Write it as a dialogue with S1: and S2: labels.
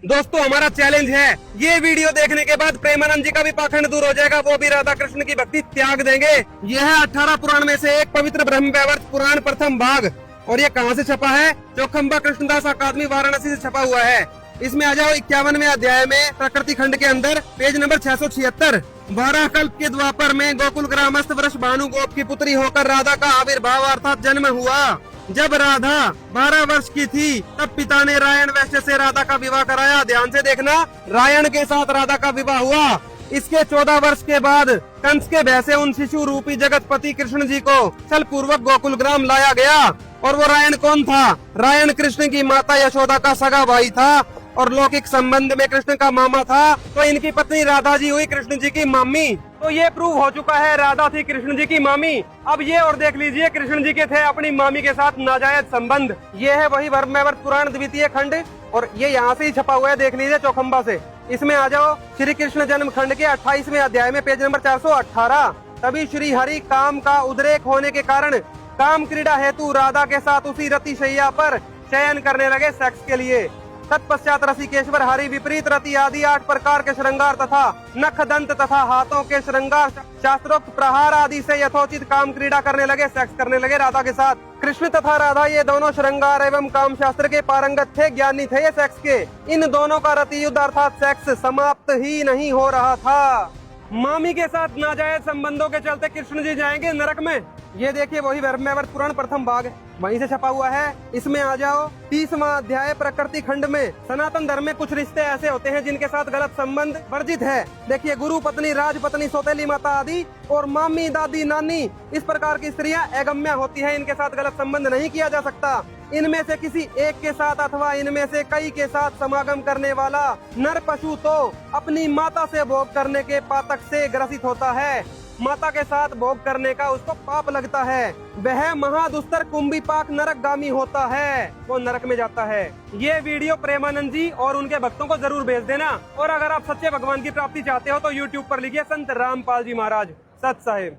S1: दोस्तों हमारा चैलेंज है, ये वीडियो देखने के बाद प्रेमानंद जी का भी पाखंड दूर हो जाएगा, वो भी राधा कृष्ण की भक्ति त्याग देंगे। यह है 18 पुराण में से एक पवित्र ब्रह्म वैवर्त पुराण प्रथम भाग। और ये कहाँ से छपा है? चौखंबा कृष्णदास अकादमी वाराणसी से छपा हुआ है। इसमें आ जाओ 51वें अध्याय में प्रकृति खंड के अंदर पेज नंबर 676। 12 कल्प के द्वापर में गोकुल ग्रामस्थ वृष भानु गोप की पुत्री होकर राधा का आविर्भाव अर्थात जन्म हुआ। जब राधा 12 वर्ष की थी तब पिता ने रायण वैश्य से राधा का विवाह कराया। ध्यान से देखना, रायण के साथ राधा का विवाह हुआ। इसके 14 वर्ष के बाद कंस के भय से उन शिशु रूपी जगतपति कृष्ण जी को छल पूर्वक गोकुल ग्राम लाया गया। और वो रायण कौन था? रायण कृष्ण की माता यशोदा का सगा भाई था और लौकिक संबंध में कृष्ण का मामा था। तो इनकी पत्नी राधा जी हुई कृष्ण जी की मामी। तो ये प्रूव हो चुका है, राधा थी कृष्ण जी की मामी। अब ये और देख लीजिए, कृष्ण जी के थे अपनी मामी के साथ नाजायज संबंध। ये है वही ब्रह्म वैवर्त पुराण द्वितीय खंड और ये यहाँ से ही छपा हुआ है, देख लीजिए चौखंबा से। इसमें आ जाओ श्री कृष्ण जन्म खंड के 28वें अध्याय में पेज नंबर 418। तभी श्री हरि काम का उद्रेक होने के कारण काम क्रीड़ा हेतु राधा के साथ उसी रति शैया पर शयन करने लगे सेक्स के लिए। तत्पश्चात रसिकेश्वर हरि विपरीत रति आदि 8 प्रकार के श्रृंगार तथा नख दंत तथा हाथों के श्रृंगार शास्त्रोक्त प्रहार आदि से यथोचित काम क्रीड़ा करने लगे, सेक्स करने लगे राधा के साथ। कृष्ण तथा राधा ये दोनों श्रृंगार एवं काम शास्त्र के पारंगत थे, ज्ञानी थे ये सेक्स के। इन दोनों का रति युद्ध अर्थात सेक्स समाप्त ही नहीं हो रहा था। मामी के साथ नाजायज संबंधों के चलते कृष्ण जी जाएंगे नरक में। ये देखिए वही ब्रह्म वैवर्त पुराण प्रथम भाग वहीं से छपा हुआ है। इसमें आ जाओ 30वां अध्याय प्रकृति खंड में। सनातन धर्म में कुछ रिश्ते ऐसे होते हैं जिनके साथ गलत संबंध वर्जित है। देखिए गुरु पत्नी, राज पत्नी, सौतेली माता आदि और मामी, दादी, नानी, इस प्रकार की स्त्रियां अगम्य होती है। इनके साथ गलत संबंध नहीं किया जा सकता। इनमें से किसी एक के साथ अथवा इनमें से कई के साथ समागम करने वाला नर पशु तो अपनी माता से भोग करने के पातक से ग्रसित होता है। माता के साथ भोग करने का उसको पाप लगता है। वह महादुस्तर कुंभीपाक नरकगामी होता है, वो नरक में जाता है। ये वीडियो प्रेमानंद जी और उनके भक्तों को जरूर भेज देना। और अगर आप सच्चे भगवान की प्राप्ति चाहते हो तो YouTube पर लिखिए संत रामपाल जी महाराज सत साहिब।